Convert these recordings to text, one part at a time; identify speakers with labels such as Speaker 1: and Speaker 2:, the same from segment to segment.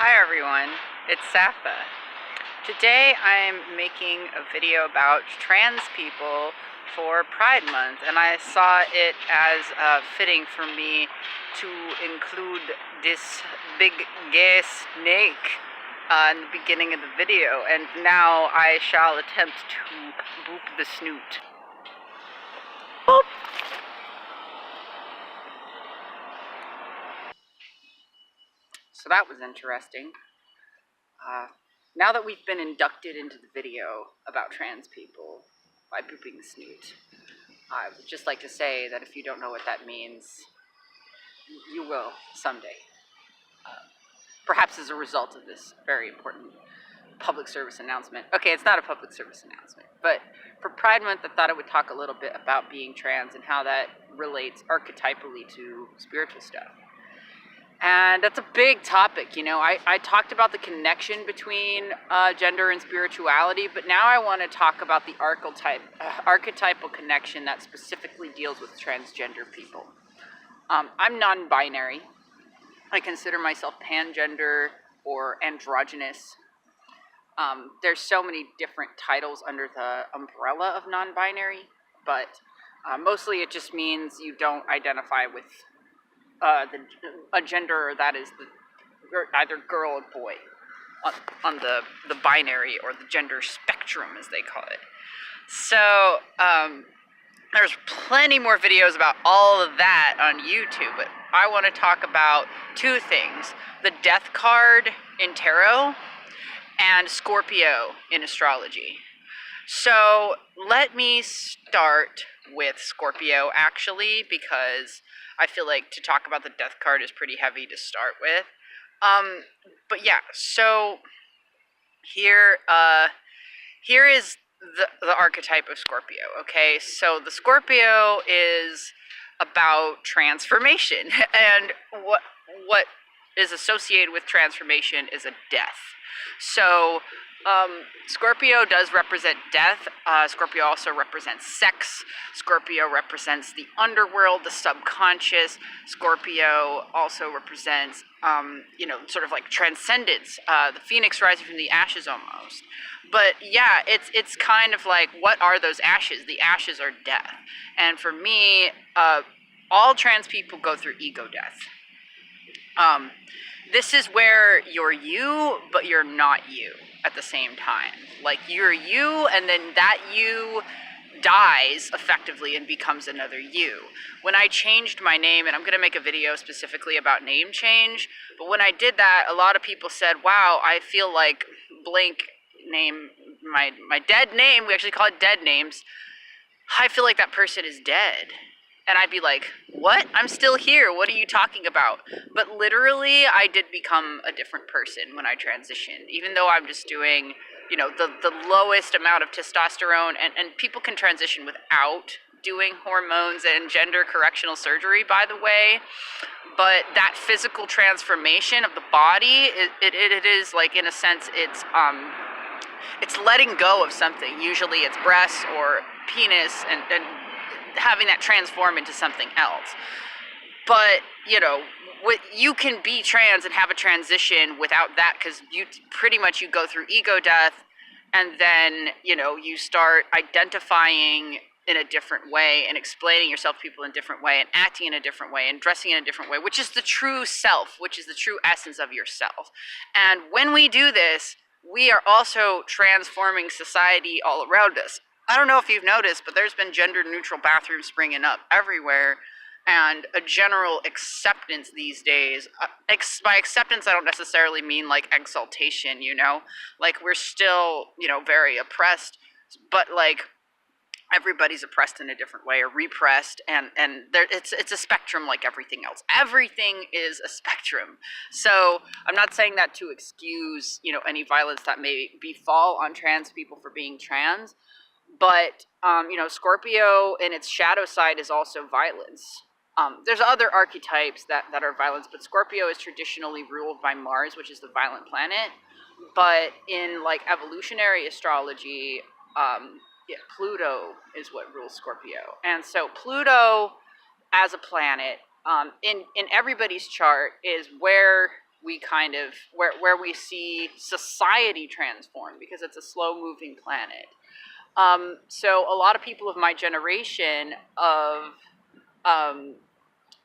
Speaker 1: Hi everyone, it's Safa. Today I'm making a video about trans people for Pride Month, and I saw it as fitting for me to include this big gay snake in the beginning of the video, and now I shall attempt to boop the snoot. Boop. So that was interesting. Now that we've been inducted into the video about trans people by booping the snoot, I would just like to say that if you don't know what that means, you will someday. Perhaps as a result of this very important public service announcement. Okay, it's not a public service announcement, but for Pride Month, I thought I would talk a little bit about being trans and how that relates archetypally to spiritual stuff. And that's a big topic, you know. I talked about the connection between gender and spirituality, but now I want to talk about the archetypal connection that specifically deals with transgender people. I'm non-binary. I consider myself pangender or androgynous. There's so many different titles under the umbrella of non-binary, but mostly it just means you don't identify with a gender that is either girl or boy on the binary or the gender spectrum, as they call it. So there's plenty more videos about all of that on YouTube, but I want to talk about two things: the death card in tarot and Scorpio in astrology. So let me start with Scorpio, actually, because I feel like to talk about the death card is pretty heavy to start with. But yeah, so here is the archetype of Scorpio, okay? So the Scorpio is about transformation, and what is associated with transformation is a death. So Scorpio does represent death. Scorpio also represents sex. Scorpio represents the underworld, the subconscious. Scorpio also represents, sort of like transcendence, the phoenix rising from the ashes almost. But yeah, it's kind of like, what are those ashes? The ashes are death. And for me, all trans people go through ego death. This is where you're you, but you're not you at the same time. Like, you're you, and then that you dies effectively and becomes another you. When I changed my name, and I'm going to make a video specifically about name change, but when I did that, a lot of people said, wow, I feel like blank name, my dead name, we actually call it dead names, I feel like that person is dead. And I'd be like, what? I'm still here. What are you talking about? But literally, I did become a different person when I transitioned, even though I'm just doing, the lowest amount of testosterone. And people can transition without doing hormones and gender correctional surgery, by the way. But that physical transformation of the body, it is like, in a sense, it's letting go of something. Usually it's breasts or penis and having that transform into something else. But you can be trans and have a transition without that, because you pretty much go through ego death, and then you start identifying in a different way and explaining yourself to people in a different way and acting in a different way and dressing in a different way, which is the true self, which is the true essence of yourself. And when we do this, we are also transforming society all around us. I don't know if you've noticed, but there's been gender-neutral bathrooms springing up everywhere, and a general acceptance these days. By acceptance, I don't necessarily mean like exaltation, like we're still, very oppressed, but like everybody's oppressed in a different way or repressed, and it's a spectrum like everything else. Everything is a spectrum. So I'm not saying that to excuse, any violence that may befall on trans people for being trans. But, Scorpio in its shadow side is also violence. There's other archetypes that are violence, but Scorpio is traditionally ruled by Mars, which is the violent planet. But in, like, evolutionary astrology, Pluto is what rules Scorpio. And so Pluto, as a planet, in everybody's chart, is where we kind of, where we see society transform, because it's a slow moving planet. So a lot of people of my generation of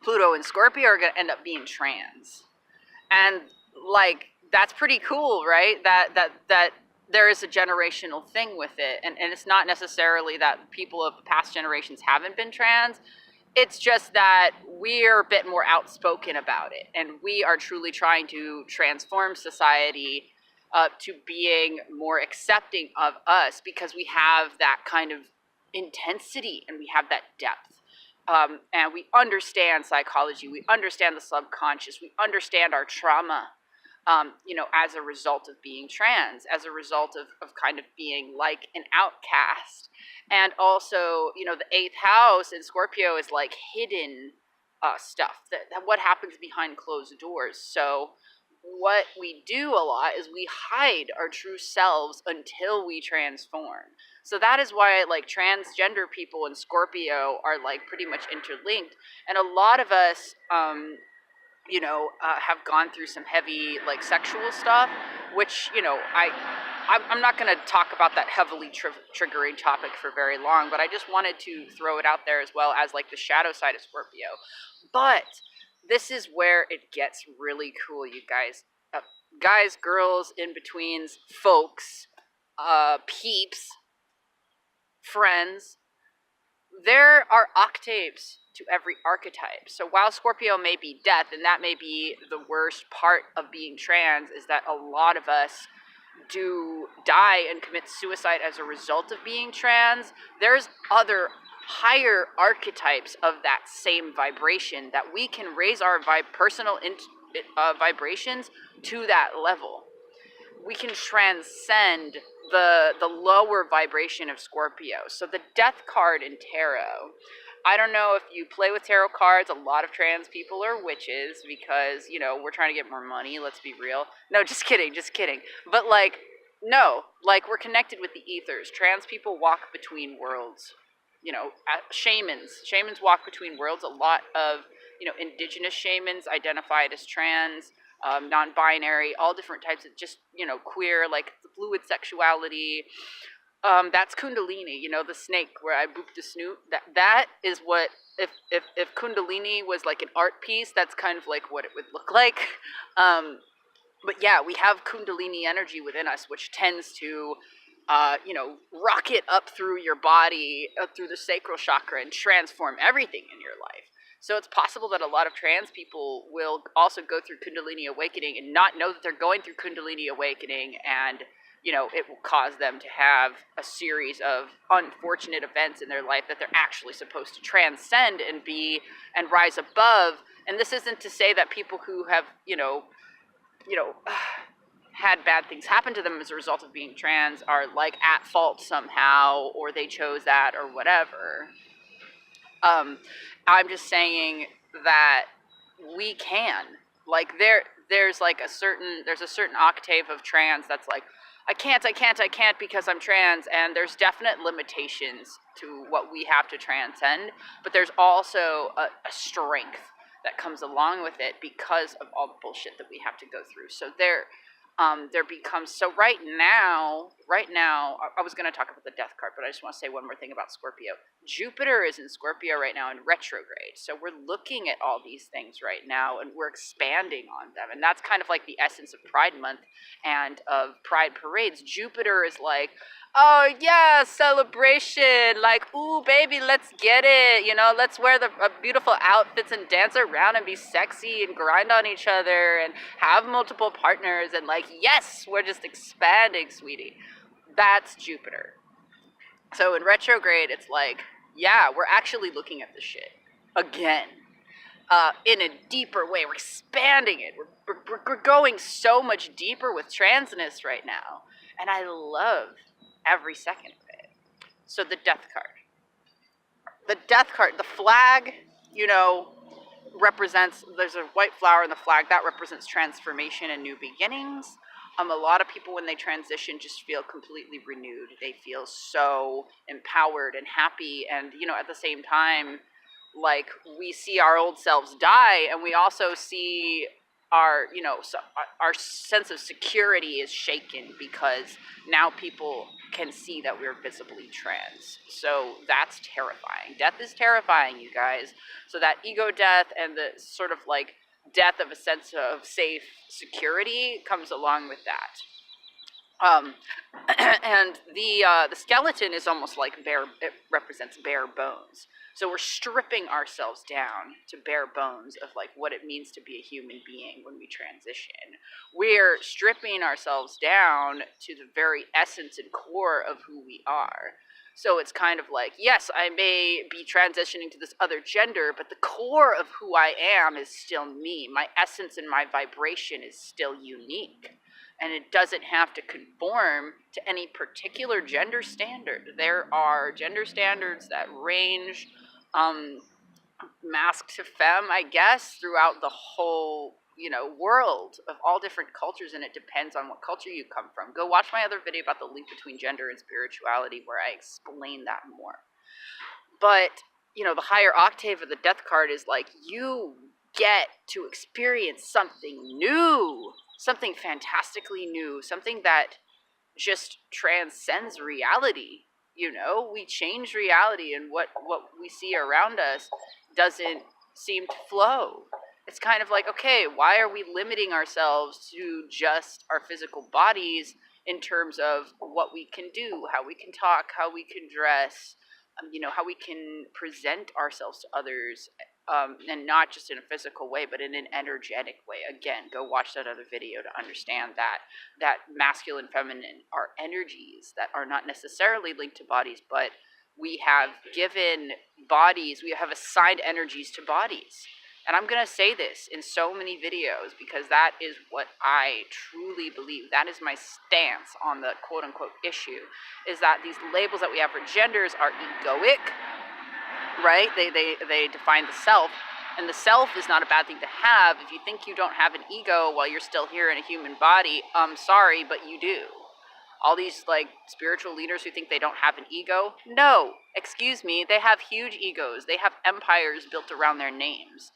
Speaker 1: Pluto and Scorpio are going to end up being trans. And like, that's pretty cool, right? That there is a generational thing with it. And it's not necessarily that people of past generations haven't been trans. It's just that we're a bit more outspoken about it. And we are truly trying to transform society to being more accepting of us, because we have that kind of intensity and we have that depth. And we understand psychology, we understand the subconscious, we understand our trauma, as a result of being trans, as a result of kind of being like an outcast. And also, the 8th house in Scorpio is like hidden stuff, that what happens behind closed doors. So what we do a lot is we hide our true selves until we transform. So that is why like transgender people and Scorpio are like pretty much interlinked. And a lot of us, have gone through some heavy like sexual stuff, which, I'm not going to talk about that heavily triggering topic for very long, but I just wanted to throw it out there as well as like the shadow side of Scorpio. But this is where it gets really cool, you guys. Guys, girls, in-betweens, folks, peeps, friends. There are octaves to every archetype. So while Scorpio may be death, and that may be the worst part of being trans, is that a lot of us do die and commit suicide as a result of being trans. There's other higher archetypes of that same vibration that we can raise our personal vibrations to that level. We can transcend the lower vibration of Scorpio. So the death card in tarot, I don't know if you play with tarot cards. A lot of trans people are witches because, we're trying to get more money. Let's be real. No, just kidding. But like, no, like we're connected with the ethers. Trans people walk between worlds. Shamans walk between worlds. A lot of, indigenous shamans identified as trans, non-binary, all different types of just, queer, like fluid sexuality. That's Kundalini, the snake where I booped the snoot. That is what, if Kundalini was like an art piece, that's kind of like what it would look like. But yeah, we have Kundalini energy within us, which tends to, rocket up through your body, through the sacral chakra, and transform everything in your life. So it's possible that a lot of trans people will also go through Kundalini awakening and not know that they're going through Kundalini awakening, and it will cause them to have a series of unfortunate events in their life that they're actually supposed to transcend and be and rise above. And this isn't to say that people who have, had bad things happen to them as a result of being trans are like at fault somehow, or they chose that or whatever. I'm just saying that we can, like, there's a certain octave of trans that's like, I can't because I'm trans, and there's definite limitations to what we have to transcend, but there's also a strength that comes along with it because of all the bullshit that we have to go through. So there becomes, so right now, I was going to talk about the death card, but I just want to say one more thing about Scorpio. Jupiter is in Scorpio right now in retrograde. So we're looking at all these things right now, and we're expanding on them. And that's kind of like the essence of Pride Month and of Pride parades. Jupiter is like, oh yeah, celebration, like, ooh baby, let's get it, let's wear the beautiful outfits and dance around and be sexy and grind on each other and have multiple partners, and like, yes, we're just expanding, sweetie. That's Jupiter. So in retrograde, it's like, yeah, we're actually looking at this shit again, in a deeper way. We're expanding it. We're going so much deeper with transness right now, and I love every second of it. So the death card. The flag, represents, there's a white flower in the flag, that represents transformation and new beginnings. A lot of people when they transition just feel completely renewed. They feel so empowered and happy, and, at the same time, like, we see our old selves die, and we also see our, you know, so our sense of security is shaken because now people can see that we're visibly trans. So that's terrifying. Death is terrifying, you guys. So that ego death and the sort of like death of a sense of safe security comes along with that. And the skeleton is almost like it represents bare bones. So we're stripping ourselves down to bare bones of like what it means to be a human being when we transition. We're stripping ourselves down to the very essence and core of who we are. So it's kind of like, yes, I may be transitioning to this other gender, but the core of who I am is still me. My essence and my vibration is still unique. And it doesn't have to conform to any particular gender standard. There are gender standards that range masc to femme, I guess, throughout the whole, you know, world of all different cultures, and it depends on what culture you come from. Go watch my other video about the link between gender and spirituality where I explain that more. But, you know, the higher octave of the death card is like, you get to experience something new, something fantastically new, something that just transcends reality. You know, we change reality, and what we see around us doesn't seem to flow. It's kind of like, okay, why are we limiting ourselves to just our physical bodies in terms of what we can do, how we can talk, how we can dress, you know, how we can present ourselves to others, and not just in a physical way, but in an energetic way. Again, go watch that other video to understand that masculine, feminine are energies that are not necessarily linked to bodies, but we have given bodies, we have assigned energies to bodies. And I'm going to say this in so many videos because that is what I truly believe. That is my stance on the quote-unquote issue, is that these labels that we have for genders are egoic, right? They define the self, and the self is not a bad thing to have. If you think you don't have an ego while you're still here in a human body, I'm sorry, but you do. All these like spiritual leaders who think they don't have an ego, no, excuse me, they have huge egos. They have empires built around their names.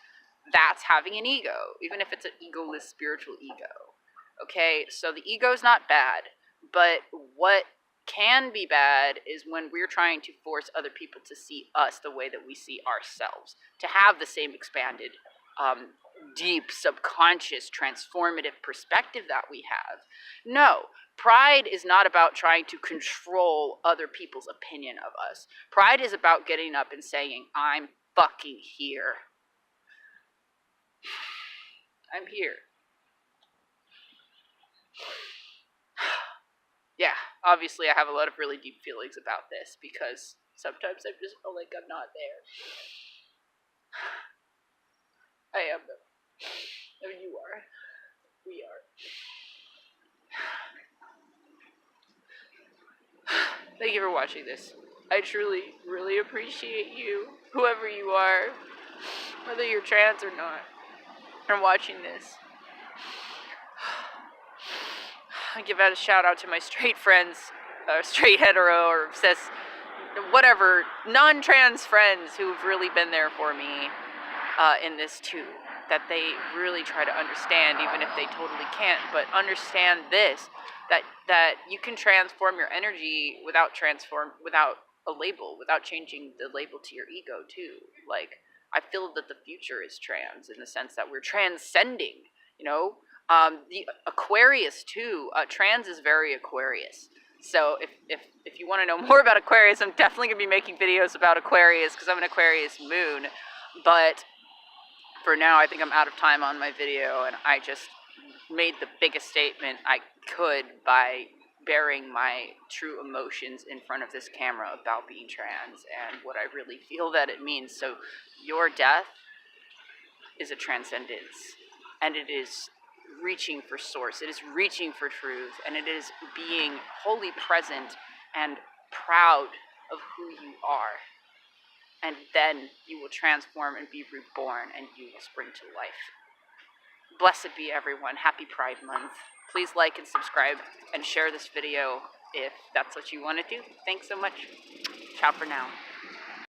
Speaker 1: That's having an ego, even if it's an egoless spiritual ego. Okay, so the ego is not bad, but what can be bad is when we're trying to force other people to see us the way that we see ourselves, to have the same expanded, deep, subconscious, transformative perspective that we have. No, pride is not about trying to control other people's opinion of us. Pride is about getting up and saying, I'm fucking here. I'm here. Yeah, obviously I have a lot of really deep feelings about this because sometimes I just feel like I'm not there. I am though. I mean, you are. We are. Thank you for watching this. I truly, really appreciate you, whoever you are, whether you're trans or not, and watching this. I give out a shout out to my straight friends, straight hetero or cis, whatever, non-trans friends who've really been there for me in this too. That they really try to understand, even if they totally can't, but understand this, that you can transform your energy without a label, without changing the label to your ego too. Like, I feel that the future is trans in the sense that we're transcending, you know? The Aquarius too, trans is very Aquarius. So if you want to know more about Aquarius, I'm definitely going to be making videos about Aquarius because I'm an Aquarius moon. But for now, I think I'm out of time on my video, and I just made the biggest statement I could by bearing my true emotions in front of this camera about being trans and what I really feel that it means. So your death is a transcendence, and it is reaching for source, it is reaching for truth, and it is being wholly present and proud of who you are. And then you will transform and be reborn, and you will spring to life. Blessed be everyone. Happy Pride Month. Please like and subscribe and share this video if that's what you want to do. Thanks so much. Ciao for now.